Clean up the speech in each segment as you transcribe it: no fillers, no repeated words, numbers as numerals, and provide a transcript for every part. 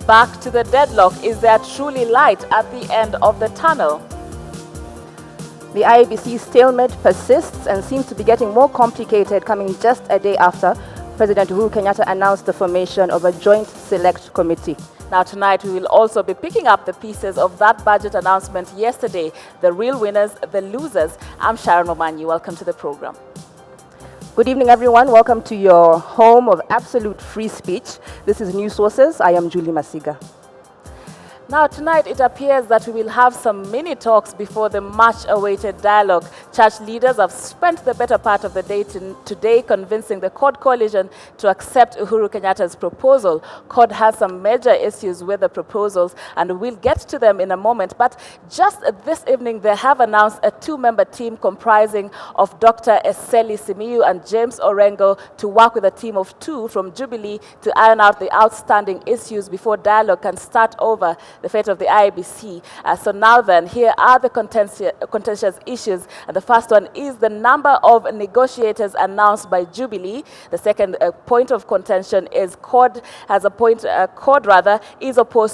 Back to the deadlock. Is there truly light at the end of the tunnel? The IEBC stalemate persists and seems to be getting more complicated, coming just a day after President Uhuru Kenyatta announced the formation of a joint select committee. Now tonight we will also be picking up the pieces of that budget announcement yesterday, the real winners, the losers. I'm Sharon Omanyi. Welcome to the program. Good evening, everyone. Welcome to your home of absolute free speech. This is News Sources. I am Julie Masiga. Now tonight it appears that we will have some mini talks before the much-awaited dialogue. Church leaders have spent the better part of the day today convincing the CORD coalition to accept Uhuru Kenyatta's proposal. CORD has some major issues with the proposals and we'll get to them in a moment. But just this evening they have announced a two-member team comprising of Dr. Eseli Simiyu and James Orengo to work with a team of two from Jubilee to iron out the outstanding issues before dialogue can start over the fate of the IEBC. So now then, here are the contentious issues. And the first one is the number of negotiators announced by Jubilee. The second point of contention is CORD is opposed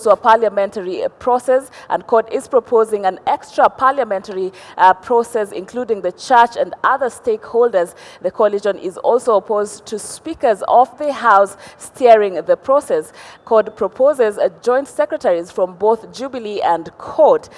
to a parliamentary process, and CORD is proposing an extra parliamentary process, including the church and other stakeholders. The coalition is also opposed to speakers of the House steering the process. CORD proposes joint secretaries from both Jubilee and CORD.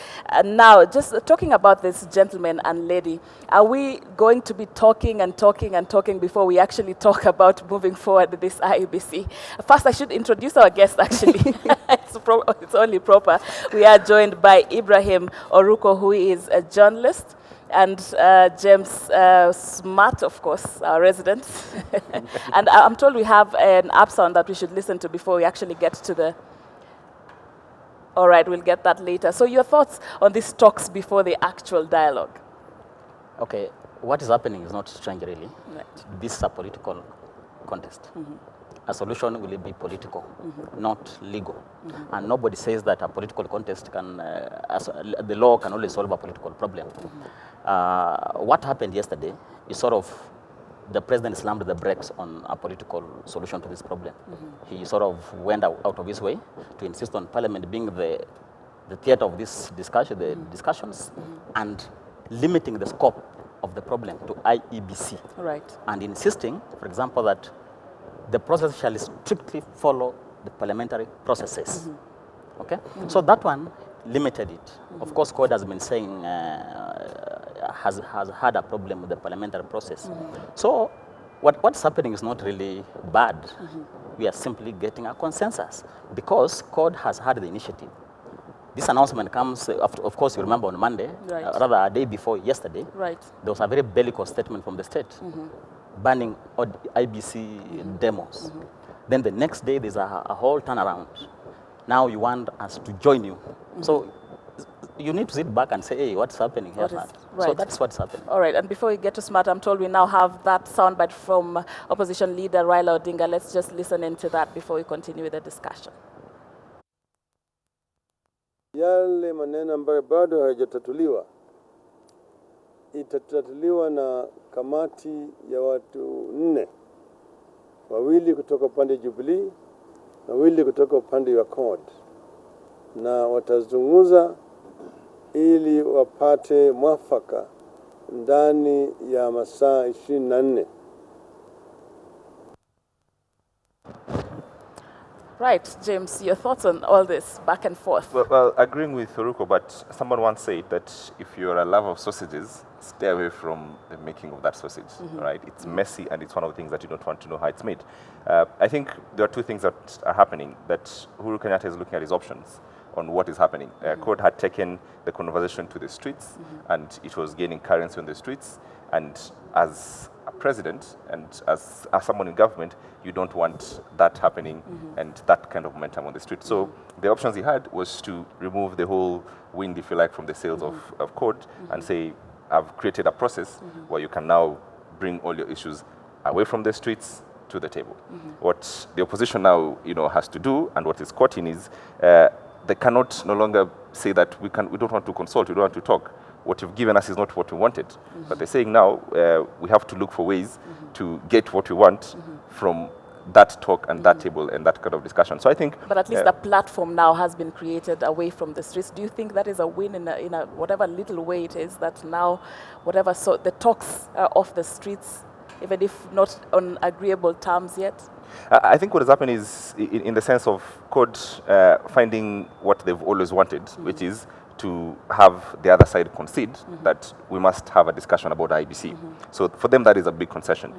Now, just talking about this, gentleman and lady, are we going to be talking and talking and talking before we actually talk about moving forward with this IEBC? First, I should introduce our guest, actually. It's only proper. We are joined by Ibrahim Oruko, who is a journalist, and James Smart, of course, our resident. And I'm told we have an app sound that we should listen to before we actually get to the... All right, we'll get that later. So your thoughts on these talks before the actual dialogue? Okay, what is happening is not strange, really. Right. This is a political contest. A solution will be political, not legal. And nobody says that a political contest can, the law can only solve a political problem. What happened yesterday is sort of the president slammed the brakes on a political solution to this problem. He sort of went out of his way to insist on Parliament being the theater of this discussion, the discussions, and limiting the scope of the problem to IEBC. Right. And insisting, for example, that the process shall strictly follow the parliamentary processes. Okay? So that one limited it. Of course, CORD has been saying has had a problem with the parliamentary process. So what's happening is not really bad. We are simply getting a consensus because CORD has had the initiative. This announcement comes, of course, you remember on Monday, rather a day before yesterday, there was a very bellicose statement from the state banning IBC demos. Then the next day, there's a whole turnaround. Now you want us to join you. So you need to sit back and say, hey, what's happening here? So that's what's happening. All right, and before we get to Smart, I'm told we now have that soundbite from opposition leader Raila Odinga. Let's just listen into that before we continue with the discussion. Yale maneno ambayo bado hayajatatuliwa itatatuliwa na kamati ya watu 4, wawili kutoka upande wa Jubilee, wawili kutoka upande wa CORD, na watazungumza ili wapate mwafaka ndani ya masaa 24. Right, James, your thoughts on all this back and forth? Well, agreeing with Oruko, but someone once said that if you're a lover of sausages, stay away from the making of that sausage, right? It's messy and it's one of the things that you don't want to know how it's made. I think there are two things that are happening, that Uhuru Kenyatta is looking at his options on what is happening. CORD had taken the conversation to the streets and it was gaining currency on the streets, and as a president and as someone in government, you don't want that happening and that kind of momentum on the street. So the options he had was to remove the whole wind, if you like, from the sails of CORD and say, I've created a process where you can now bring all your issues away from the streets to the table. What the opposition now, has to do, and what is caught in is they cannot no longer say that we don't want to consult, we don't want to talk. What you've given us is not what we wanted. But they're saying now we have to look for ways to get what we want from that talk and that table and that kind of discussion. So I think... But at least the platform now has been created away from the streets. Do you think that is a win in a whatever little way it is, that now whatever the talks are off the streets, even if not on agreeable terms yet? I think what has happened is, in the sense of CORD finding what they've always wanted, which is to have the other side concede that we must have a discussion about IEBC. So for them, that is a big concession.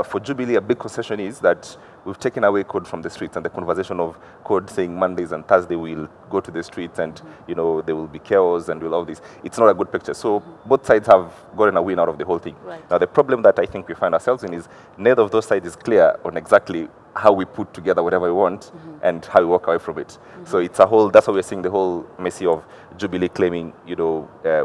For Jubilee, a big concession is that we've taken away CORD from the streets, and the conversation of CORD saying Mondays and Thursday we'll go to the streets and there will be chaos and we'll all this. It's not a good picture. So both sides have gotten a win out of the whole thing. Right. Now the problem that I think we find ourselves in is neither of those sides is clear on exactly how we put together whatever we want and how we walk away from it. So it's a whole, that's why we're seeing the whole messy of Jubilee claiming,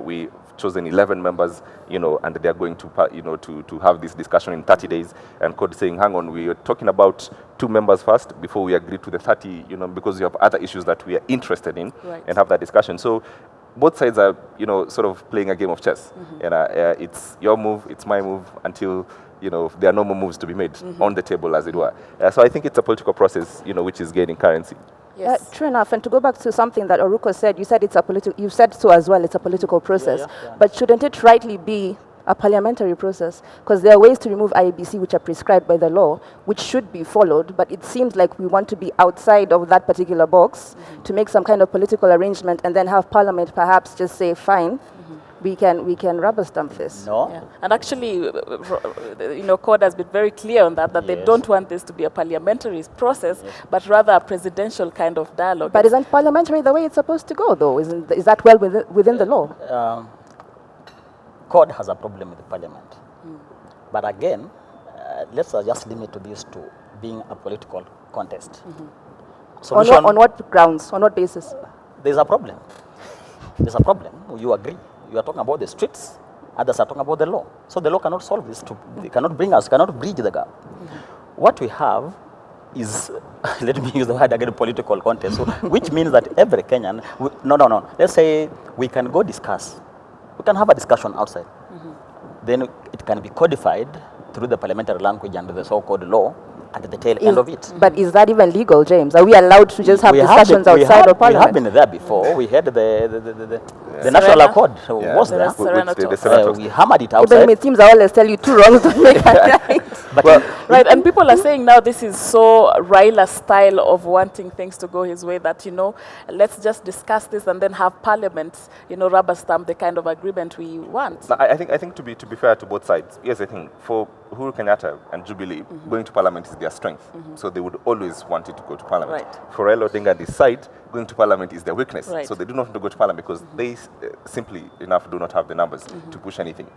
we've chosen 11 members, and they are going to, to have this discussion in 30 days, and CORD saying, hang on, we are talking about 2 members first before we agree to the 30, because you have other issues that we are interested in, and have that discussion. So both sides are, sort of playing a game of chess. And it's your move, it's my move, until there are no more moves to be made on the table, as it were. So I think it's a political process, which is gaining currency. Yes. True enough. And to go back to something that Oruko said, you said it's a you said so as well. It's a political process, but shouldn't it rightly be a parliamentary process? Because there are ways to remove IEBC which are prescribed by the law, which should be followed. But it seems like we want to be outside of that particular box to make some kind of political arrangement, and then have Parliament perhaps just say, fine. We can rubber stamp this. No. Yeah. And actually, CORD has been very clear on that they don't want this to be a parliamentary process, but rather a presidential kind of dialogue. But isn't parliamentary the way it's supposed to go, though? Is that well within the law? CORD has a problem with the parliament. But again, let's just limit to this to being a political contest. On what grounds? On what basis? There's a problem. There's a problem. You agree. You are talking about the streets, others are talking about the law. So the law cannot solve this. They cannot bridge the gap. What we have is, let me use the word again, political contest, so, which means that every Kenyan, let's say we can go discuss. We can have a discussion outside. Then it can be codified through the parliamentary language and the so-called law at the tail end of it. But is that even legal, James? Are we allowed to just have discussions outside of Parliament? We have been there before. We had the National Accord was there. We hammered it outside. Even it seems I always tell you 2 wrongs don't make a right. Right, and people are saying now this is so Raila style of wanting things to go his way that, let's just discuss this and then have Parliament, rubber stamp the kind of agreement we want. No, I think to be fair to both sides, here's the thing. For Uhuru Kenyatta and Jubilee, going to Parliament is their strength. So they would always want it to go to Parliament. Right. For Raila Odinga and his side, going to Parliament is their weakness. Right. So they do not want to go to Parliament because they simply enough do not have the numbers to push anything.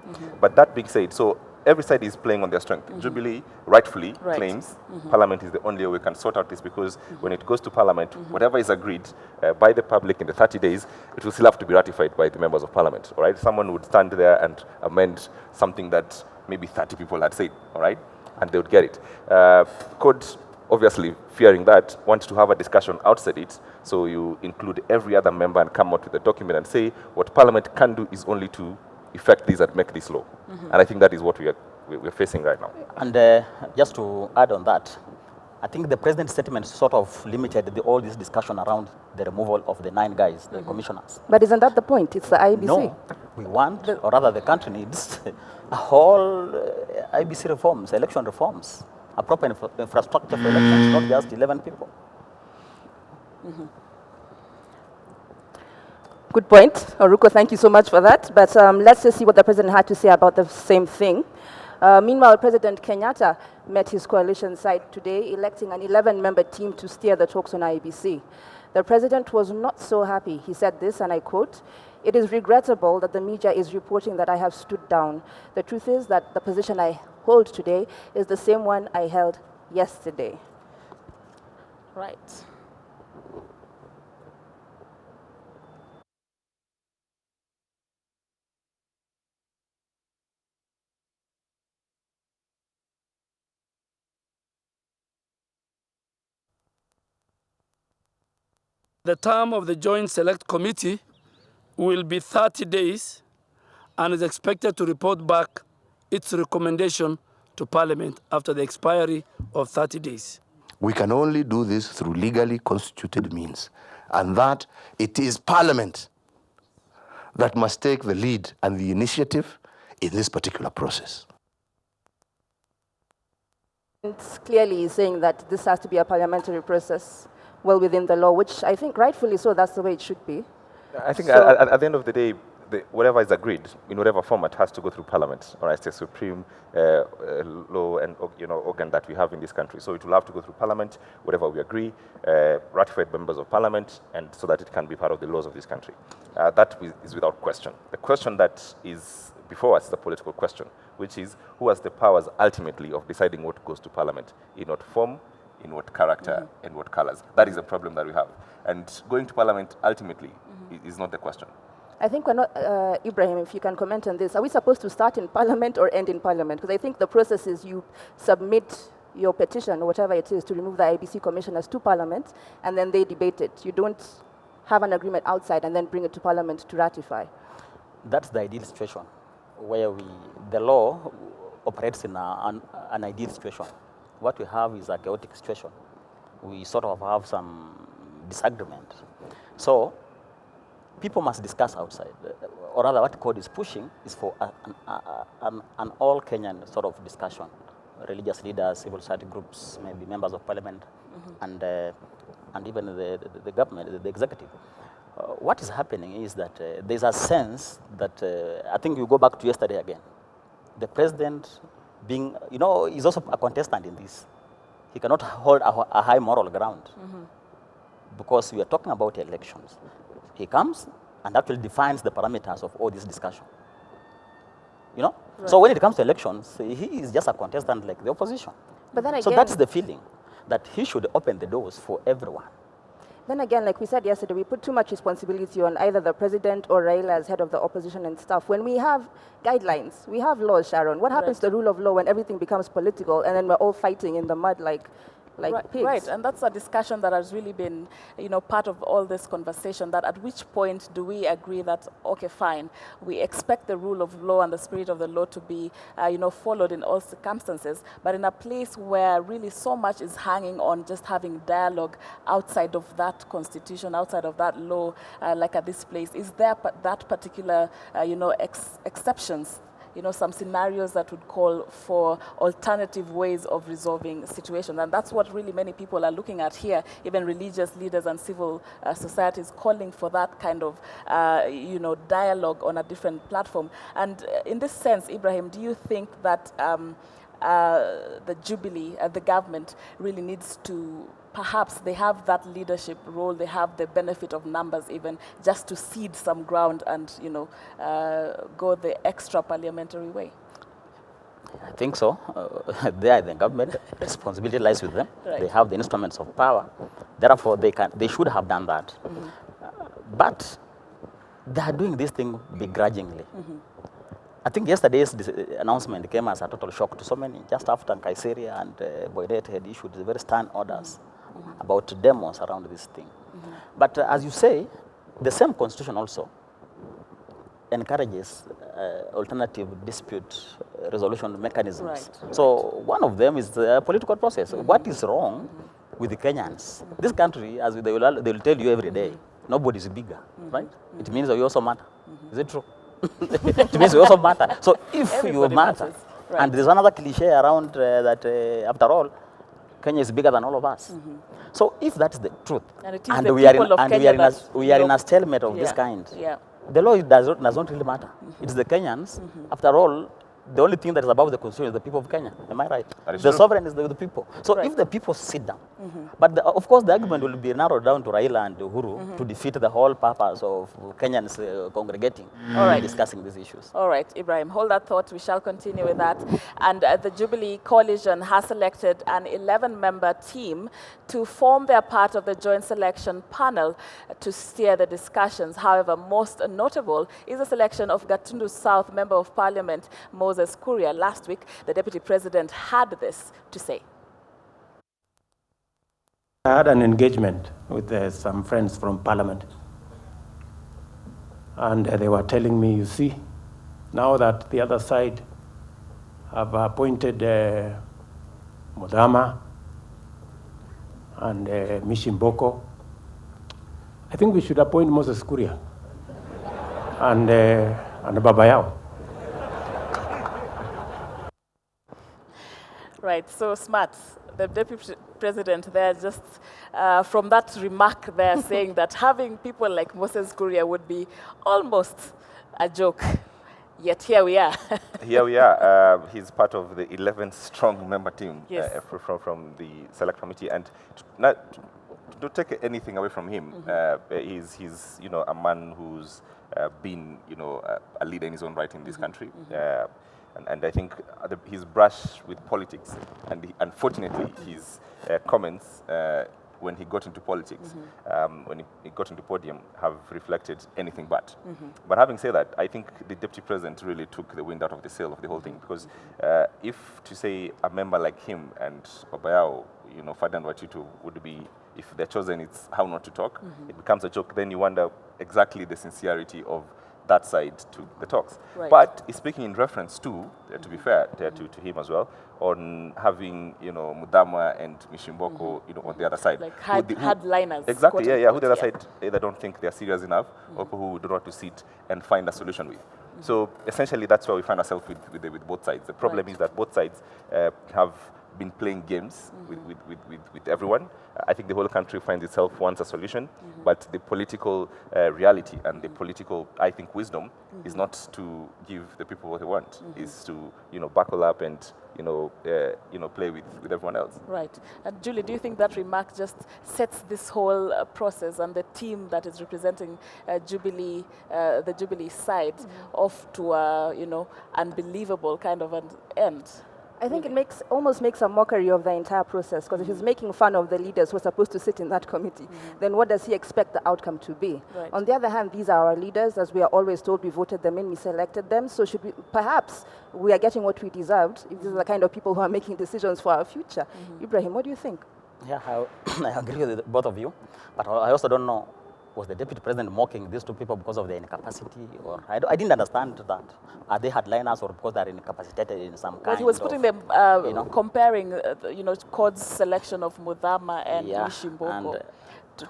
But that being said, so every side is playing on their strength. Jubilee rightfully claims Parliament is the only way we can sort out this, because when it goes to Parliament, whatever is agreed by the public in the 30 days, it will still have to be ratified by the members of Parliament. All right? Someone would stand there and amend something that maybe 30 people had said, all right? And they would get it. CORD, obviously fearing that, wants to have a discussion outside it, so you include every other member and come out with a document and say what Parliament can do is only to effect this and make this law. And I think that is what we're facing right now. And just to add on that, I think the president's statement sort of limited all this discussion around the removal of the 9 guys, the commissioners. But isn't that the point? It's the IEBC. No, we want, or rather the country needs, a whole IEBC reforms, election reforms, a proper infrastructure for elections, not just 11 people. Good point. Oruko, thank you so much for that. But let's just see what the president had to say about the same thing. Meanwhile, President Kenyatta met his coalition side today, electing an 11-member team to steer the talks on IEBC. The president was not so happy. He said this, and I quote, "It is regrettable that the media is reporting that I have stood down. The truth is that the position I hold today is the same one I held yesterday." Right. The term of the Joint Select Committee will be 30 days and is expected to report back its recommendation to Parliament after the expiry of 30 days. We can only do this through legally constituted means, and that it is Parliament that must take the lead and the initiative in this particular process. It's clearly saying that this has to be a parliamentary process well within the law, which I think rightfully so, that's the way it should be. I think So- at the end of the day, whatever is agreed in whatever format has to go through Parliament, or it's the supreme law and organ that we have in this country. So it will have to go through Parliament, whatever we agree, ratified members of Parliament, and so that it can be part of the laws of this country. That is without question. The question that is before us is a political question, which is who has the powers ultimately of deciding what goes to Parliament, in what form, in what character, and what colors. That is a problem that we have. And going to Parliament ultimately is not the question. I think we're not, Ibrahim, if you can comment on this, are we supposed to start in Parliament or end in Parliament? Because I think the process is you submit your petition or whatever it is to remove the IEBC commissioners to Parliament, and then they debate it. You don't have an agreement outside and then bring it to Parliament to ratify. That's the ideal situation, where the law operates in an ideal situation. What we have is a chaotic situation. We sort of have some disagreement. So people must discuss outside, or rather what code is pushing is for an all Kenyan sort of discussion. Religious leaders, civil society groups, maybe members of Parliament, and even the government, the executive. What is happening is that there's a sense that, I think you go back to yesterday again, the president being, is also a contestant in this. He cannot hold a high moral ground because we are talking about elections. He comes and actually defines the parameters of all this discussion. Right. So when it comes to elections, he is just a contestant like the opposition. But then again, so that's the feeling, that he should open the doors for everyone. Then again, like we said yesterday, we put too much responsibility on either the president or Raila as head of the opposition and stuff. When we have guidelines, we have laws, Sharon. What happens to the rule of law when everything becomes political and then we're all fighting in the mud like pigs? Right, and that's a discussion that has really been, part of all this conversation, that at which point do we agree that, okay, fine, we expect the rule of law and the spirit of the law to be, followed in all circumstances, but in a place where really so much is hanging on just having dialogue outside of that constitution, outside of that law, like at this place, is there that particular, exceptions, some scenarios that would call for alternative ways of resolving situations. And that's what really many people are looking at here, even religious leaders and civil societies calling for that kind of, dialogue on a different platform. And in this sense, Ibrahim, do you think that the Jubilee, the government, really needs to, perhaps they have that leadership role, they have the benefit of numbers even, just to cede some ground and, go the extra parliamentary way? I think so. They are the government. Responsibility lies with them. Right. They have the instruments of power. Therefore, they should have done that. But they are doing this thing begrudgingly. I think yesterday's announcement came as a total shock to so many. Just after Kaiseria and Boydet had issued very stern orders about demos around this thing. But as you say, the same constitution also encourages alternative dispute resolution mechanisms. Right. So one of them is the political process. What is wrong with the Kenyans? This country, as they will tell you every day, nobody is bigger, right? It means that you also matter. Is it true? It means we also matter. So if everybody you matter, right. And there's another cliche around that after all, Kenya is bigger than all of us. So if that's the truth, and we are in a stalemate of this kind, the law does not really matter. It's the Kenyans. After all, the only thing that is above the constitution is the people of Kenya. Am I right? The sovereign is the people. So if the people sit down, but of course the argument will be narrowed down to Raila and Uhuru to defeat the whole purpose of Kenyans congregating and discussing these issues. All right, Ibrahim, hold that thought. We shall continue with that. And the Jubilee Coalition has selected an 11-member team to form their part of the joint selection panel to steer the discussions. However, most notable is the selection of Gatundu South Member of Parliament, Moses Kuria. Last week, the Deputy President had this to say. I had an engagement with some friends from Parliament, and they were telling me, you see, now that the other side have appointed Mudama, and Mishimboko. I think we should appoint Moses Kuria and Babayao. Right, so smart. The Deputy President there just, from that remark there, saying that having people like Moses Kuria would be almost a joke. Yet here we are. Here we are. He's part of the 11 strong member team Yes. from the select committee, and don't take anything away from him. He's a man who's been a leader in his own right in this country. And I think his brush with politics, and unfortunately his comments when he got into politics, when he got into podium, have reflected anything but. But having said that, I think the Deputy President really took the wind out of the sail of the whole thing, because if to say a member like him and Babayao, Ferdinand Wachitu would be, if they're chosen, it's how not to talk, it becomes a joke, then you wonder exactly the sincerity of that side to the talks. Right. But he's speaking in reference to be fair, to him as well, on having, Mudama and Mishimboko, on the other side. Like hardliners. Exactly, who the other side either don't think they're serious enough, or who don't want to sit and find a solution with. So essentially that's where we find ourselves with both sides. The problem is that both sides have been playing games with everyone. I think the whole country finds itself wants a solution, but the political reality and the political, I think, wisdom is not to give the people what they want, is to buckle up and play with everyone else. Right. And Julie, do you think that remark just sets this whole process and the team that is representing Jubilee, the Jubilee side, off to a unbelievable kind of an end? I think it almost makes a mockery of the entire process, because if he's making fun of the leaders who are supposed to sit in that committee, then what does he expect the outcome to be? Right. On the other hand, these are our leaders. As we are always told, we voted them in, we selected them, so perhaps we are getting what we deserved if these are the kind of people who are making decisions for our future. Ibrahim, what do you think? Yeah, I agree with both of you, but I also don't know, was the Deputy President mocking these two people because of their incapacity? Or I didn't understand that. Are they hardliners or because they're incapacitated in some kind? But he was putting them, comparing, Court's selection of Mudama and Mishimboko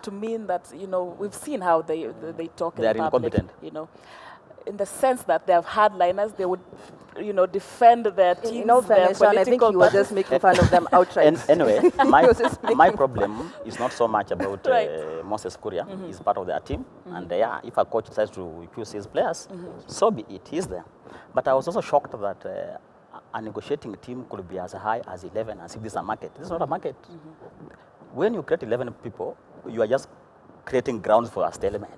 to mean that, we've seen how they talk in public. They're incompetent. In the sense that they have hardliners, they would, defend their teams, in all fairness, their Sean, I think you were just making fun of them outright. Anyway, my problem is not so much about Moses Kuria. He's part of their team. And if a coach decides to choose his players, so be it, he's there. But I was also shocked that a negotiating team could be as high as 11, as if this is a market. This is not a market. When you create 11 people, you are just creating grounds for a stalemate,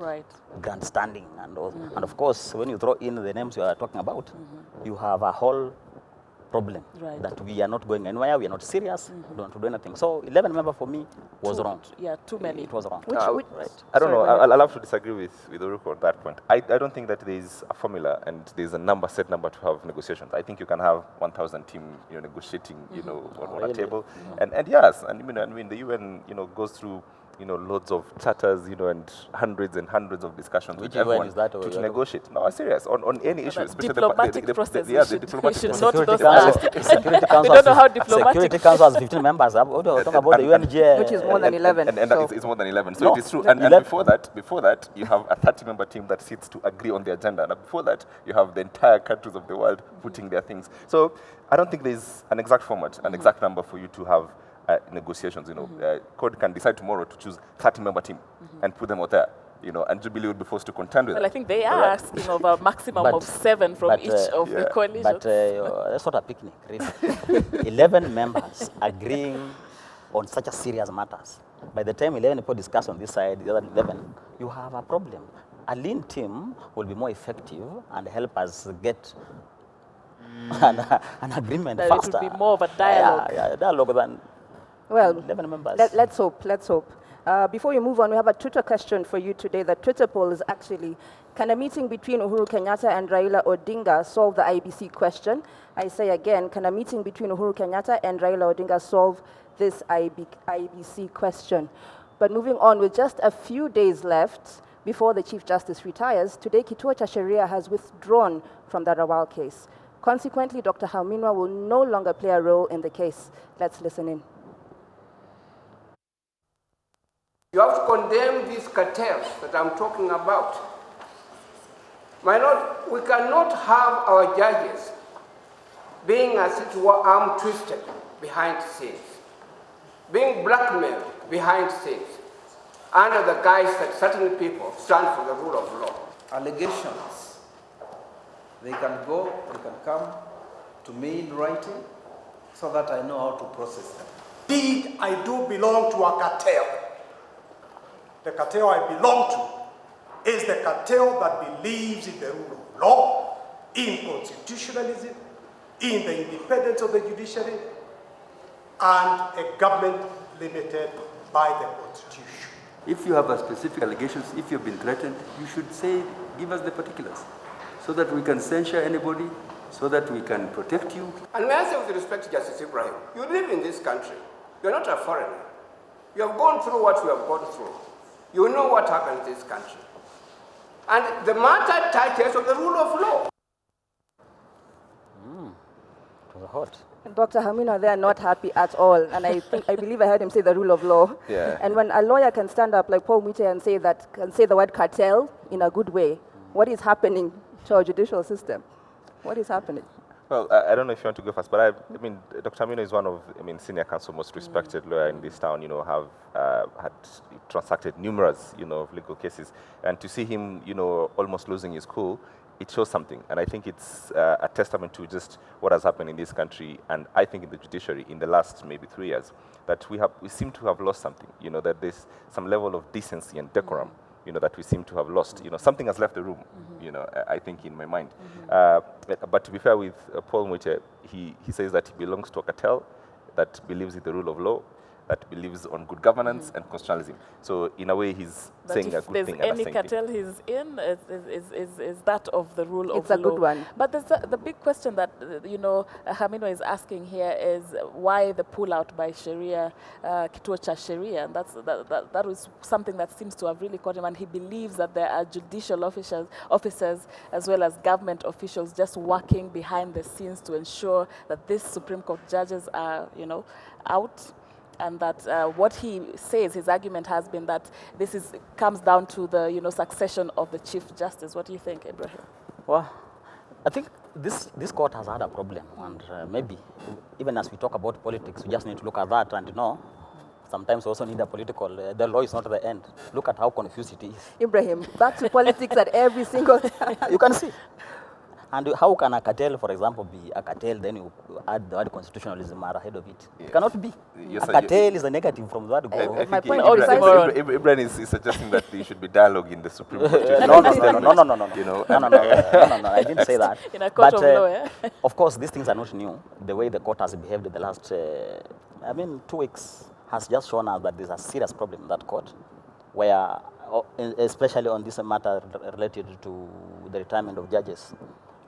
grandstanding, and all. And of course, when you throw in the names you are talking about, you have a whole problem that we are not going anywhere, we are not serious, we don't want to do anything. So 11 members for me was wrong. Yeah, too many. It was wrong. I don't know. I'll have to disagree with Uruko on that point. I don't think that there is a formula and there's a set number to have negotiations. I think you can have 1,000 team negotiating on a table. And yes, and the UN goes through loads of charters, and hundreds of discussions with everyone to negotiate. No, I'm serious on any issue. Diplomatic process. The diplomatic we should process. not Security Council. We don't know how diplomatic. Security Council has 15 members. We're talking about the UNG, which is more than 11. And it's more than 11. So it is true. And before that, you have a 30-member team that sits to agree on the agenda. And before that, you have the entire countries of the world putting their things. So I don't think there's an exact format, an exact number for you to have negotiations. CORD can decide tomorrow to choose 30-member team and put them out there. And Jubilee would be forced to contend with Well, I think they are asking of a maximum of 7 from each of the coalitions. But that's not a picnic, really. 11 members agreeing on such a serious matters. By the time 11 people discuss on this side, the other 11, you have a problem. A lean team will be more effective and help us get an agreement faster. It will be more of a dialogue. Dialogue than 11 members. Let's hope. Before we move on, we have a Twitter question for you today. The Twitter poll is actually, can a meeting between Uhuru Kenyatta and Raila Odinga solve the IEBC question? I say again, can a meeting between Uhuru Kenyatta and Raila Odinga solve this IEBC question? But moving on, with just a few days left before the Chief Justice retires, today Kituo cha Sheria has withdrawn from the Rawal case. Consequently, Dr. Haminwa will no longer play a role in the case. Let's listen in. You have to condemn these cartels that I'm talking about. My Lord, we cannot have our judges being, as it were, arm twisted behind the scenes, being blackmailed behind the scenes, under the guise that certain people stand for the rule of law. Allegations, they can come to me in writing so that I know how to process them. Indeed, I do belong to a cartel. The cartel I belong to is the cartel that believes in the rule of law, in constitutionalism, in the independence of the judiciary, and a government limited by the Constitution. If you have a specific allegations, if you've been threatened, you should say, give us the particulars, so that we can censure anybody, so that we can protect you. And may I say with respect to Justice Ibrahim, you live in this country. You're not a foreigner. You have gone through what we have gone through. You know what happened in this country. And the matter touches on the rule of law. It was hot. Dr. Hamina, they are not happy at all. And I believe I heard him say the rule of law. Yeah. And when a lawyer can stand up like Paul Mwite and say the word cartel in a good way, what is happening to our judicial system? What is happening? Well, I don't know if you want to go first, but I mean, Dr. Amino is one of, senior counsel, most respected lawyer in this town, have had transacted numerous, legal cases. And to see him, almost losing his cool, it shows something. And I think it's a testament to just what has happened in this country, and I think in the judiciary in the last maybe 3 years, that we seem to have lost something, that there's some level of decency and decorum, that we seem to have lost. Something has left the room, I think, in my mind. But to be fair with Paul Mwite, he says that he belongs to a cartel that believes in the rule of law, that believes on good governance and constitutionalism. So in a way, he's saying a good thing. If there's any cartel he's in, is that of the rule of law. It's a good one. But the big question that, Hamino is asking here is why the pullout by Sharia, Kituo cha Sharia, and that was something that seems to have really caught him, and he believes that there are judicial officers as well as government officials just working behind the scenes to ensure that these Supreme Court judges are, out. And that what he says, his argument has been that this comes down to the succession of the Chief Justice. What do you think, Ibrahim? Well, I think this court has had a problem, and maybe even as we talk about politics, we just need to look at that and sometimes we also need a political, the law is not the end. Look at how confused it is. Ibrahim, back to politics at every single time. You can see. And how can a cartel, for example, be a cartel, then you add the word constitutionalism ahead of it? It cannot be. Yes, a cartel is a negative from the word go. My point Ibrahim is suggesting that there should be dialogue in the Supreme Court. No, I didn't say that. In a court of law, yeah? Of course, these things are not new. The way the court has behaved in the last, 2 weeks has just shown us that there's a serious problem in that court, where, especially on this matter related to the retirement of judges.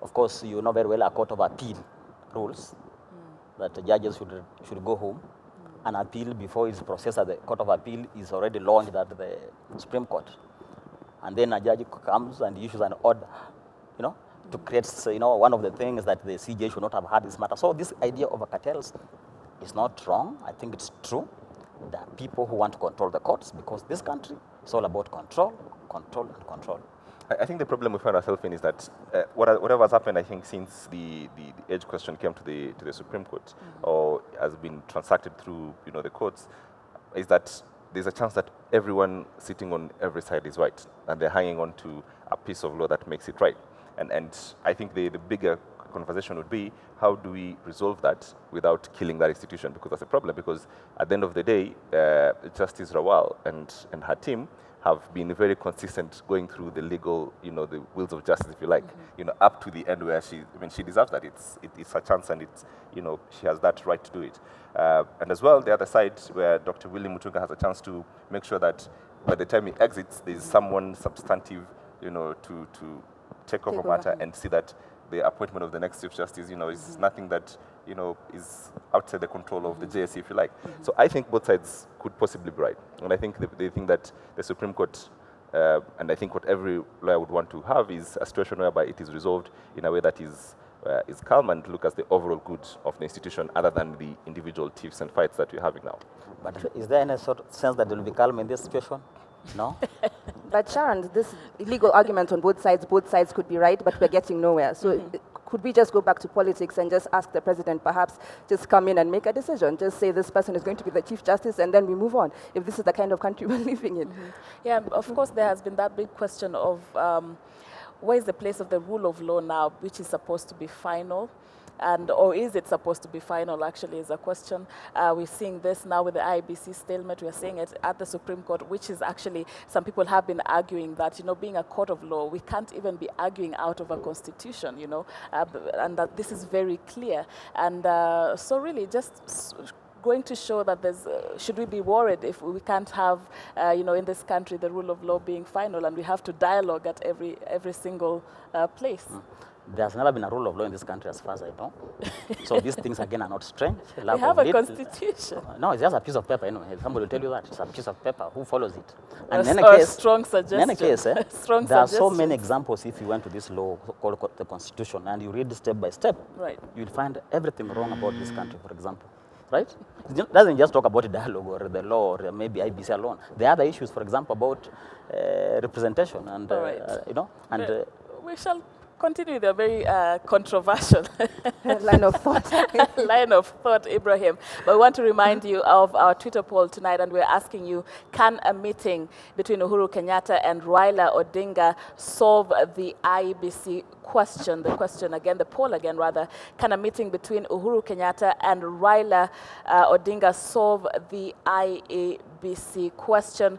Of course, you know very well a court of appeal rules that the judges should go home and appeal before it's processed at the court of appeal is already launched at the Supreme Court. And then a judge comes and issues an order, to create, one of the things that the CJ should not have had this matter. So this idea of a cartels is not wrong. I think it's true. There are people who want to control the courts because this country is all about control, control, and control. I think the problem we find ourselves in is that whatever has happened, I think, since the age question came to the Supreme Court, or has been transacted through the courts, is that there's a chance that everyone sitting on every side is right, and they're hanging on to a piece of law that makes it right. And I think the bigger conversation would be, how do we resolve that without killing that institution? Because that's a problem. Because at the end of the day, Justice Rawal and her team have been very consistent going through the legal, the wheels of justice, if you like, up to the end where she deserves that. It's her chance, and she has that right to do it. And as well, the other side where Dr. William Mutunga has a chance to make sure that by the time he exits, there's someone substantive, to take over matter and see that the appointment of the next Chief Justice, is nothing that, is outside the control of the JSC, if you like. So I think both sides could possibly be right. And I think they think that the Supreme Court, and I think what every lawyer would want to have is a situation whereby it is resolved in a way that is is calm and look at the overall good of the institution other than the individual tiffs and fights that we're having now. But is there any sort of sense that there will be calm in this situation? No? But Sharon, this legal argument on both sides could be right, but we're getting nowhere. So could we just go back to politics and just ask the president perhaps just come in and make a decision? Just say this person is going to be the Chief Justice and then we move on, if this is the kind of country we're living in. Yeah, of course there has been that big question of where is the place of the rule of law now, which is supposed to be final? Or is it supposed to be final, actually, is a question. We're seeing this now with the IEBC stalemate. We're seeing it at the Supreme Court, which is actually, some people have been arguing that, being a court of law, we can't even be arguing out of a constitution, and that this is very clear. And so really just going to show that there's, should we be worried if we can't have, in this country, the rule of law being final, and we have to dialogue at every single place. There's never been a rule of law in this country as far as I know. So these things, again, are not strange. We have a constitution. No, it's just a piece of paper. Anyway. Somebody will tell you that. It's a piece of paper. Who follows it? And in any case, strong suggestion. In any case, strong there are so many examples if you went to this law called the Constitution and you read step by step, right, you'll find everything wrong about this country, for example. Right? It doesn't just talk about the dialogue or the law or maybe IEBC alone. There are other issues, for example, about representation and, we shall continue the very controversial line of thought, Ibrahim. But we want to remind you of our Twitter poll tonight, and we're asking you, can a meeting between Uhuru Kenyatta and Raila Odinga solve the IEBC question? The question again, the poll again rather, can a meeting between Uhuru Kenyatta and Raila Odinga solve the IEBC question?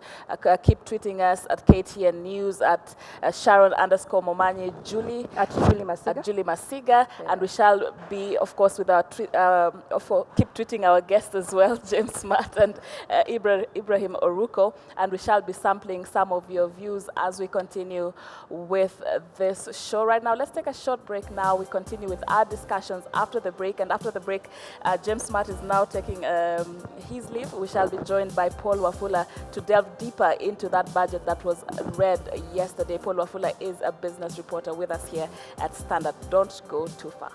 Keep tweeting us at KTN News, at Sharon_Momanyi, Julie, at Julie Masiga, yeah. And we shall be, of course, with our keep tweeting our guests as well, James Smart and Ibrahim Oruko, and we shall be sampling some of your views as we continue with this show. Right now, let's take a short break now. We continue with our discussions after the break, and after the break, James Smart is now taking his leave. We shall be joined by Paul Wafula to delve deeper into that budget that was read yesterday. Paul Wafula is a business reporter with us here at Standard. Don't go too far.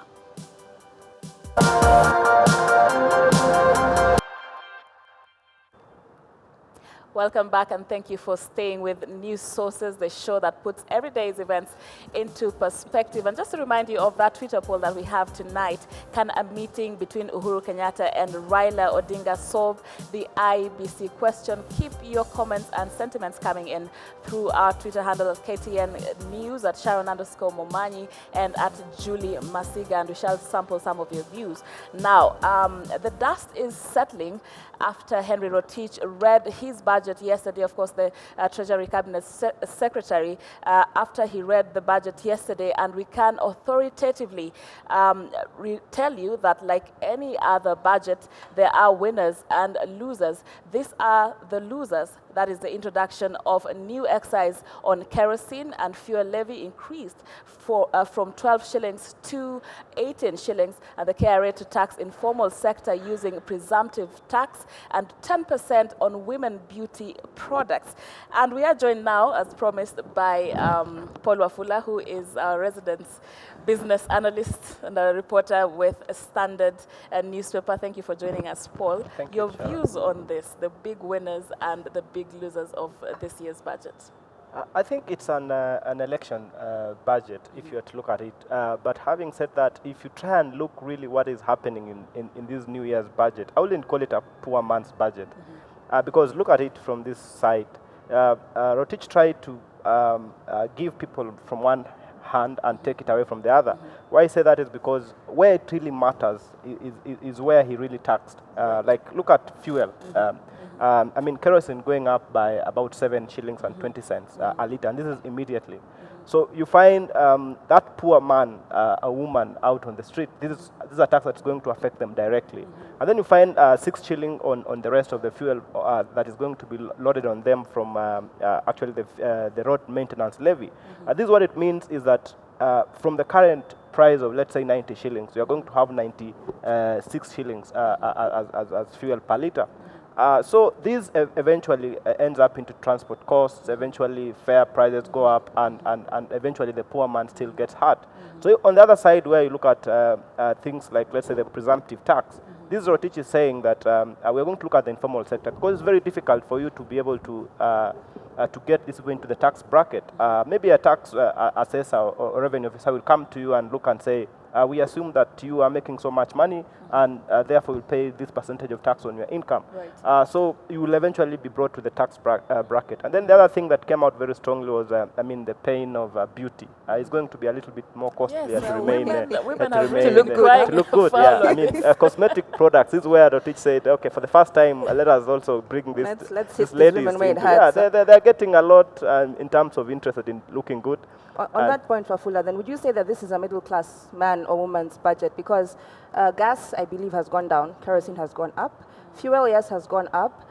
Welcome back, and thank you for staying with News Sources, the show that puts everyday's events into perspective. And just to remind you of that Twitter poll that we have tonight, can a meeting between Uhuru Kenyatta and Raila Odinga solve the IEBC question? Keep your comments and sentiments coming in through our Twitter handle at KTN News, at Sharon_Momanyi, and at Julie Masiga, and we shall sample some of your views. Now, the dust is settling after Henry Rotich read his budget yesterday. Of course, the Treasury Cabinet Secretary, after he read the budget yesterday, and we can authoritatively tell you that, like any other budget, there are winners and losers. These are the losers. That is the introduction of a new excise on kerosene and fuel levy increased from 12 shillings to 18 shillings, and the KRA to tax informal sector using presumptive tax, and 10% on women beauty products. And we are joined now, as promised, by Paul Wafula, who is our resident business analyst and a reporter with a Standard newspaper. Thank you for joining us, Paul. Thank Your you, views on this, the big winners and the big losers of this year's budget? I think it's an election budget, if you were to look at it. But having said that, if you try and look really what is happening in this New Year's budget, I wouldn't call it a poor man's budget. Because look at it from this side. Rotich tried to give people from one hand and take it away from the other. Why I say that is because where it really matters is where he really taxed. Like, look at fuel. I mean, kerosene going up by about 7 shillings and 20 cents a litre, and this is immediately. So you find that poor man, a woman out on the street, this is a tax that's going to affect them directly. And then you find 6 shilling on the rest of the fuel that is going to be loaded on them from actually the road maintenance levy. This is what it means is that from the current price of, let's say, 90 shillings, you are going to have 96 shillings as fuel per litre. So this eventually ends up into transport costs, eventually fare prices go up, and eventually the poor man still gets hurt. So on the other side, where you look at things like, let's say, the presumptive tax, this is what Rotich is saying, that we're going to look at the informal sector, because it's very difficult for you to be able to get this into the tax bracket. Maybe a tax assessor or revenue officer will come to you and look and say, we assume that you are making so much money, and therefore will pay this percentage of tax on your income. Right. So you will eventually be brought to the tax bracket. And then the other thing that came out very strongly was, the pain of beauty. It's going to be a little bit more costly to remain to look good. Yeah, I mean, cosmetic products is where Rotich said, okay, for the first time, let us also bring this. These ladies they're getting a lot in terms of interested in looking good. On that point, Wafula, then would you say that this is a middle-class man or woman's budget? Because gas, I believe, has gone down, kerosene has gone up, fuel, yes, has gone up,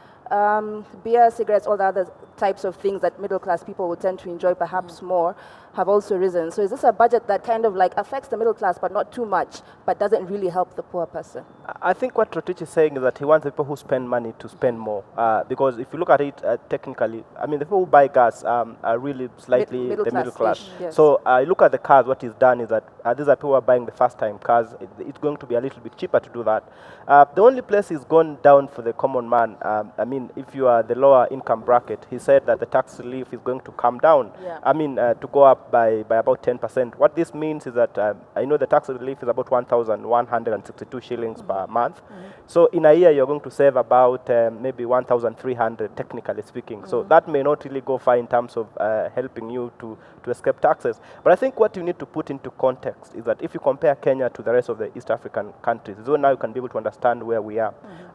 beer, cigarettes, all the other types of things that middle-class people would tend to enjoy perhaps more have also risen. So is this a budget that kind of like affects the middle class, but not too much, but doesn't really help the poor person? I think what Rotich is saying is that he wants people who spend money to spend more. Because if you look at it technically, I mean, the people who buy gas are really slightly the middle class. Yes. So look at the cars, what he's done is that these are people who are buying the first-time cars. It's going to be a little bit cheaper to do that. The only place he's gone down for the common man, I mean, if you are the lower income bracket, he said that the tax relief is going to come down. Yeah. I mean, to go up by about 10%. What this means is that I know the tax relief is about 1,162 shillings per month. So in a year, you're going to save about maybe 1,300, technically speaking. So that may not really go far in terms of helping you to escape taxes. But I think what you need to put into context is that if you compare Kenya to the rest of the East African countries, so now you can be able to understand where we are.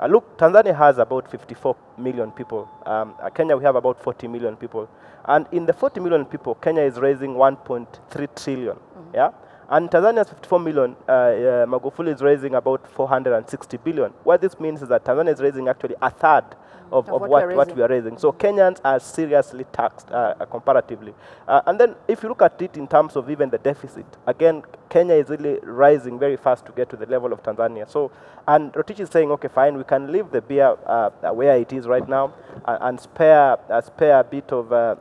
Look, Tanzania has about 54 million people. Kenya, we have about 40 million people. And in the 40 million people, Kenya is raising 1.3 trillion. Yeah? And Tanzania's 54 million, Magufuli is raising about 460 billion. What this means is that Tanzania is raising actually a third of what we are raising. So Kenyans are seriously taxed comparatively. And then if you look at it in terms of even the deficit, again, Kenya is really rising very fast to get to the level of Tanzania. So, and Rotich is saying, okay, fine, we can leave the beer where it is right now and spare a bit of the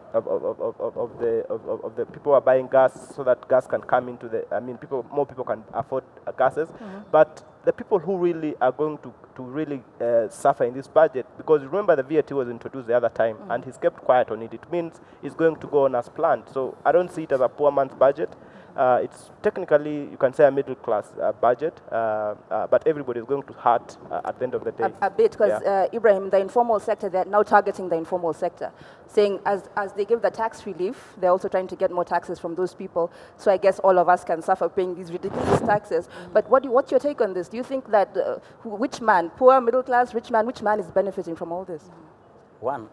people who are buying gas, so that gas can come into the, I mean, more people can afford gases. But the people who really are going to really suffer in this budget, because remember the VAT was introduced the other time and he's kept quiet on it. It means it's going to go on as planned. So I don't see it as a poor man's budget. It's technically, you can say, a middle class budget, but everybody is going to hurt at the end of the day. A bit, because Ibrahim, the informal sector, they're now targeting the informal sector, saying as they give the tax relief, they're also trying to get more taxes from those people. So I guess all of us can suffer paying these ridiculous taxes. But what's your take on this? Do you think that which man, poor, middle class, rich man, which man is benefiting from all this? One,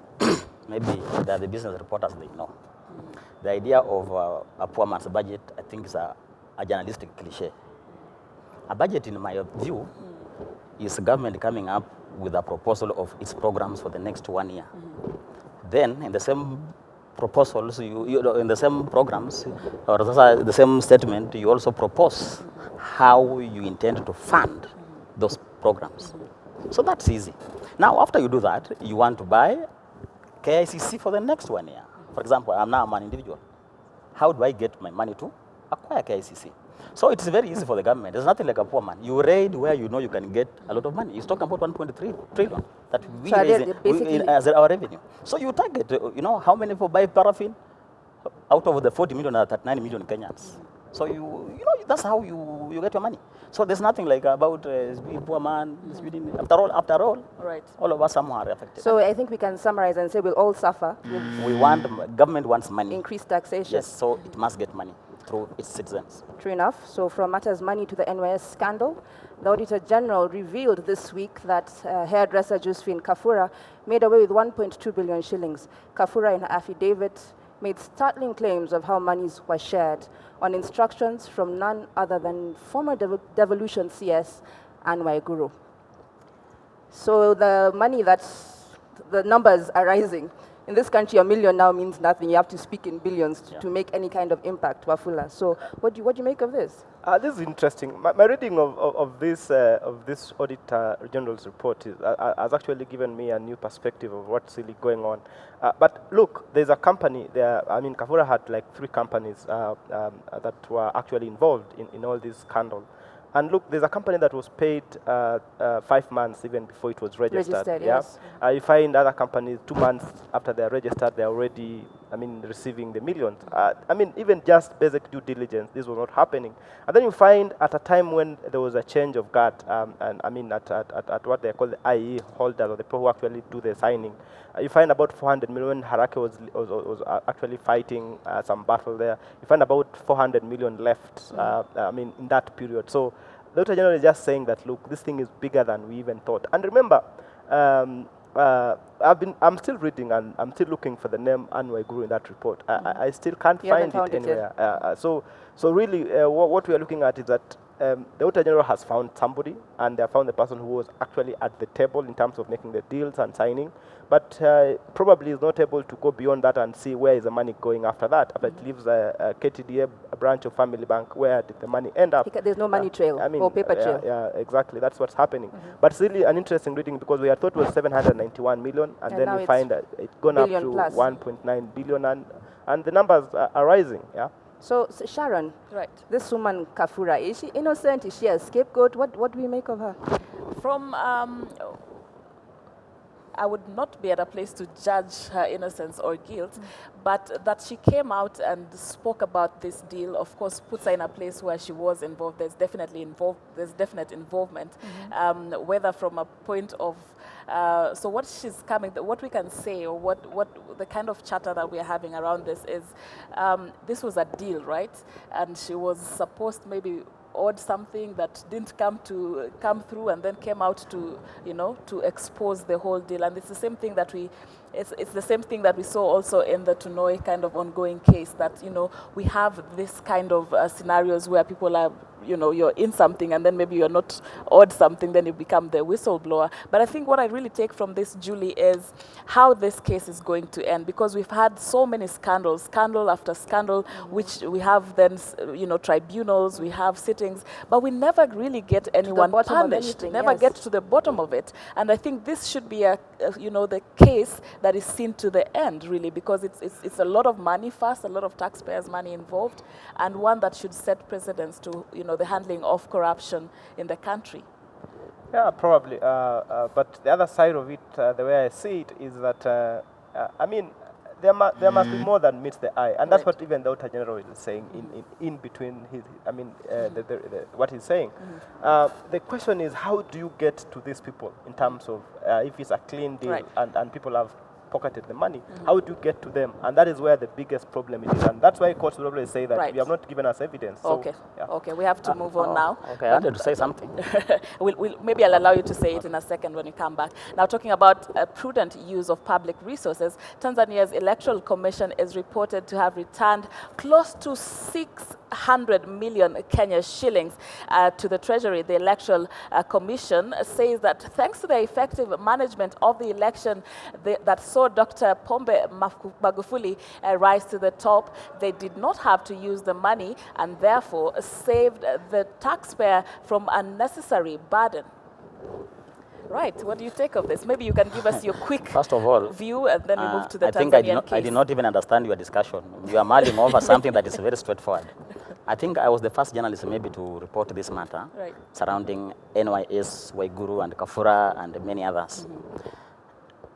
maybe the business reporters, they know. The idea of a poor man's budget, I think, is a journalistic cliche. A budget, in my view, is government coming up with a proposal of its programs for the next 1 year. Then, in the same proposals, in the same programs, or the same statement, you also propose how you intend to fund those programs. So that's easy. Now, after you do that, you want to buy KICC for the next 1 year. For example, I'm an individual. How do I get my money to acquire KICC? So it's very easy for the government. It's nothing like a poor man. You raid where you know you can get a lot of money. He's talking about 1.3 trillion that we raise as our revenue. So you target, how many people buy paraffin? Out of the 40 million, 39 million Kenyans. So that's how you get your money. So there's nothing like about poor man. After all, right, all of us somehow are affected. So I think we can summarize and say we'll all suffer. Government wants money. Increased taxation. Yes, so it must get money through its citizens. True enough. So from matters money to the NYS scandal, the Auditor General revealed this week that hairdresser Josephine Kafura made away with 1.2 billion shillings. Kafura, in her affidavit, made startling claims of how monies were shared on instructions from none other than former Devolution CS Ann Waiguru. So the numbers are rising. In this country, a million now means nothing. You have to speak in billions to make any kind of impact, Wafula. So what do you make of this? This is interesting. My reading of this Auditor General's report has actually given me a new perspective of what's really going on. But look, there's a company there. I mean, Kafura had like 3 companies that were actually involved in all this scandal. And look, there's a company that was paid 5 months even before it was registered. Yes. You find other companies 2 months after they're registered, they're already, receiving the millions. Even just basic due diligence, this was not happening. And then you find at a time when there was a change of guard, at what they call the IE holders, or the people who actually do the signing, you find about 400 million. Harake was actually fighting some battle there. You find about 400 million left, in that period. So the Auditor General is just saying that, look, this thing is bigger than we even thought. And remember, I'm still reading and I'm still looking for the name Anne Waiguru in that report. I still can't find it anywhere. So really, what we are looking at is that the Auditor General has found somebody, and they have found the person who was actually at the table in terms of making the deals and signing, but probably is not able to go beyond that and see where is the money going after that. After it leaves a KTDA, a branch of Family Bank, where did the money end up? There's no money trail or paper trail. Yeah, exactly. That's what's happening. But it's really an interesting reading, because we had thought it was 791 million, and then we find that it's gone up to 1.9 billion, and the numbers are rising. Yeah. So Sharon, this woman Kafura, is she innocent? Is she a scapegoat? What do we make of her? From I would not be at a place to judge her innocence or guilt, but that she came out and spoke about this deal, of course, puts her in a place where she was involved. There's definite involvement, whether from a point of so what we can say, or what the kind of chatter that we are having around this is, this was a deal, right? And she was supposed maybe owed something that didn't come through, and then came out to expose the whole deal. And it's the same thing that it's the same thing that we saw also in the Tunoi kind of ongoing case, that we have this kind of scenarios where people are, you're in something and then maybe you're not owed something, then you become the whistleblower. But I think what I really take from this, Julie, is how this case is going to end, because we've had so many scandal after scandal, which we have then, tribunals, we have sittings, but we never really get anyone punished, never get to the bottom of it. And I think this should be the case that is seen to the end, really, because it's a lot of money first, a lot of taxpayers' money involved, and one that should set precedents to, the handling of corruption in the country. Yeah, probably. But the other side of it, the way I see it, is that, there must be more than meets the eye. And that's what even the Auditor General is saying in between his, what he's saying. The question is, how do you get to these people in terms of if it's a clean deal and people have pocketed the money, how do you get to them? And that is where the biggest problem is. And that's why courts will always say that you have not given us evidence. So, okay, we have to move on now. Okay, I wanted to say something. Maybe I'll allow you to say it in a second when you come back. Now, talking about prudent use of public resources, Tanzania's Electoral Commission is reported to have returned close to 600 million Kenya shillings to the Treasury. The Electoral Commission says that thanks to the effective management of the election that saw Dr. Pombe Magufuli rise to the top, they did not have to use the money and therefore saved the taxpayer from unnecessary burden. Right, what do you take of this? Maybe you can give us your quick First of all, view, and then we move to the Tanzanian case. I did not even understand your discussion. You are mulling over something that is very straightforward. I think I was the first journalist maybe to report this matter surrounding NYS, Waiguru, and Kafura, and many others.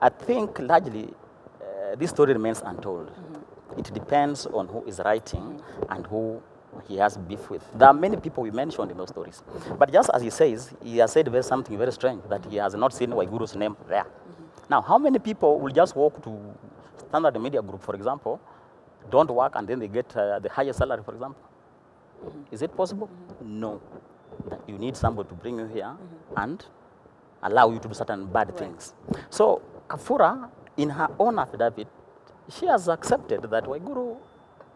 I think largely this story remains untold. It depends on who is writing and who he has beef with. There are many people we mentioned in those stories. But just as he says, he has said something very strange, that he has not seen Waiguru's name there. Now, how many people will just walk to Standard Media Group, for example, don't work, and then they get the highest salary, for example? Is it possible? No. You need somebody to bring you here and allow you to do certain bad things. So Kafura, in her own affidavit, she has accepted that Waiguru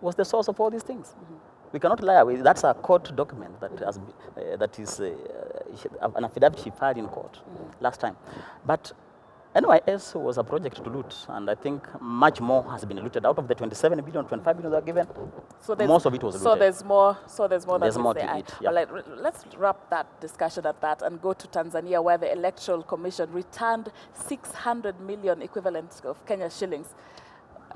was the source of all these things. We cannot lie away. That's a court document that is an affidavit she filed in court last time. But NYS was a project to loot, and I think much more has been looted. Out of the 27 billion, 25 billion that were given, so most of it was looted. So there's more. There's more to it. Yeah. All right, let's wrap that discussion at that and go to Tanzania, where the Electoral Commission returned 600 million equivalent of Kenya shillings.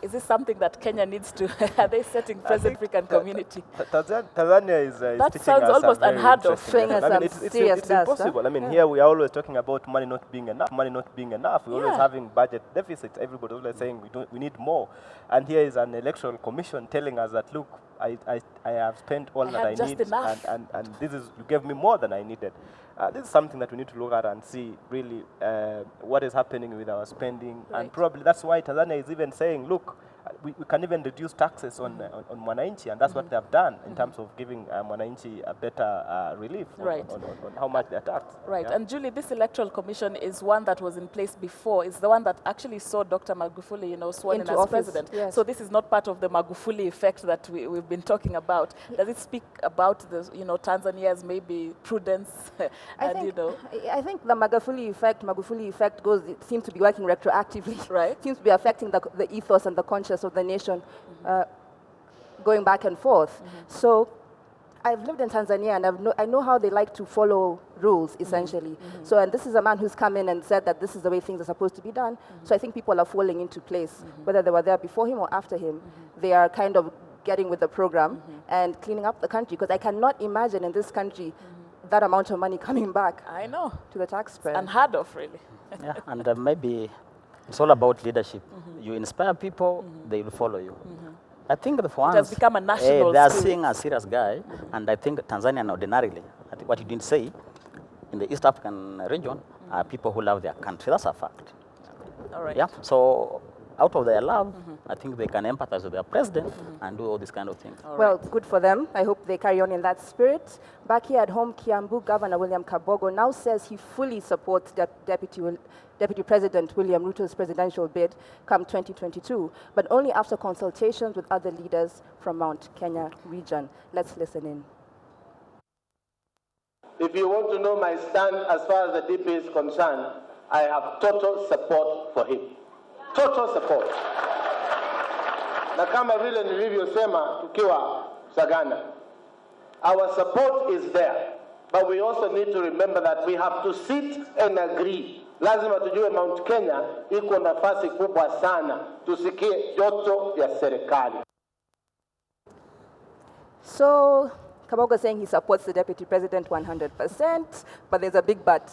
Is this something that Kenya needs to? Are they setting President African community? Tanzania is that teaching sounds us almost unheard of. It's impossible. I mean, here we are always talking about money not being enough. Money not being enough. We're always having budget deficits. Everybody always saying we need more. And here is an electoral commission telling us that, look, I have spent all that I need, and this is, you gave me more than I needed. This is something that we need to look at and see really what is happening with our spending. Right. And probably that's why Tanzania is even saying, look, we can even reduce taxes on Mwananchi, and that's what they have done in terms of giving Mwananchi a better relief on how much they are taxed. Right, and Julie, this electoral commission is one that was in place before. It's the one that actually saw Dr. Magufuli, sworn in as president. Yes. So this is not part of the Magufuli effect that we've been talking about. Does it speak about the, Tanzania's maybe prudence? I think the Magufuli effect goes. It seems to be working retroactively. Right. It seems to be affecting the ethos and the conscience of the nation, going back and forth. So I've lived in Tanzania, and I know how they like to follow rules, essentially. So, and this is a man who's come in and said that this is the way things are supposed to be done. So I think people are falling into place, whether they were there before him or after him. They are kind of getting with the program and cleaning up the country, because I cannot imagine in this country that amount of money coming back. I know. To the taxpayer. Unheard of, really. Yeah, and maybe it's all about leadership. You inspire people, they will follow you. I think for once, it has become a national they are seeing a serious guy, and I think Tanzania ordinarily, I think what you didn't say, in the East African region, are people who love their country. That's a fact. All right. Yeah. So out of their love, I think they can empathize with their president and do all these kind of things. Well, good for them. I hope they carry on in that spirit. Back here at home, Kiambu Governor William Kabogo now says he fully supports Deputy President William Ruto's presidential bid come 2022, but only after consultations with other leaders from Mount Kenya region. Let's listen in. If you want to know my stand as far as the DP is concerned, I have total support for him. Total support. Na kama vile nilivyosema tukiwa Sagana, our support is there, but we also need to remember that we have to sit and agree. Lazima tujue Mount Kenya iko nafasi kubwa sana, tusikie joto ya serikali. So, Kabogo saying he supports the deputy president 100%, but there's a big but.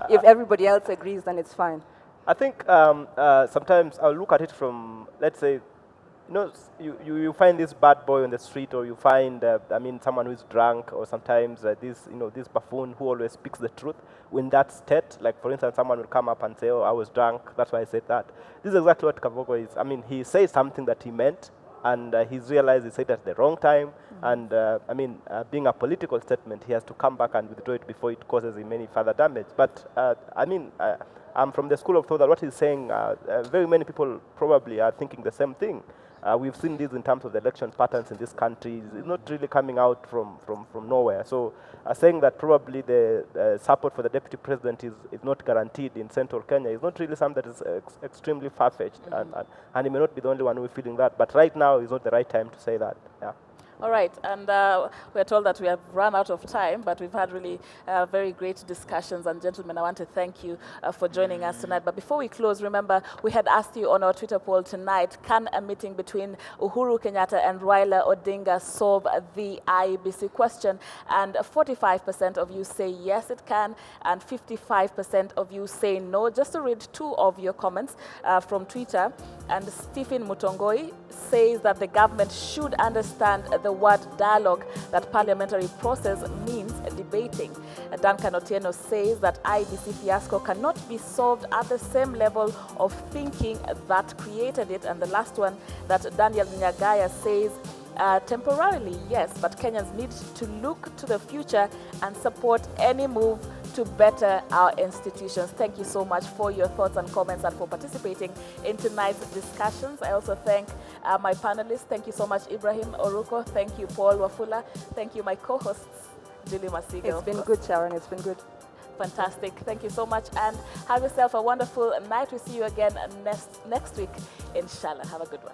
If everybody else agrees, then it's fine. I think sometimes I'll look at it from, let's say, you find this bad boy on the street, or you find, someone who's drunk, or sometimes this buffoon who always speaks the truth. When that state, like for instance, someone will come up and say, "Oh, I was drunk, that's why I said that." This is exactly what Kabogo is. I mean, he says something that he meant, and he's realized he said it at the wrong time. And being a political statement, he has to come back and withdraw it before it causes him any further damage. But I'm from the school of thought that what he's saying, very many people probably are thinking the same thing. We've seen this in terms of the election patterns in this country. It's not really coming out from nowhere. So saying that probably the support for the deputy president is not guaranteed in central Kenya is not really something that is extremely far-fetched. And he may not be the only one who is feeling that. But right now is not the right time to say that. Yeah. All right, and we're told that we have run out of time, but we've had really very great discussions. And gentlemen, I want to thank you for joining us tonight. But before we close, remember, we had asked you on our Twitter poll tonight, can a meeting between Uhuru Kenyatta and Raila Odinga solve the IEBC question? And 45% of you say yes, it can, and 55% of you say no. Just to read two of your comments from Twitter, and Stephen Mutongoi says that the government should understand the word dialogue, that parliamentary process means debating. Duncan Otieno says that IEBC fiasco cannot be solved at the same level of thinking that created it. And the last one, that Daniel Nyagaya says, temporarily, yes, but Kenyans need to look to the future and support any move to better our institutions. Thank you so much for your thoughts and comments and for participating in tonight's discussions. I also thank my panelists. Thank you so much, Ibrahim Oruko. Thank you, Paul Wafula. Thank you, my co-hosts, Julie Masigo. It's been good, Sharon. It's been good. Fantastic. Thank you so much, and have yourself a wonderful night. We see you again next week, inshallah. Have a good one.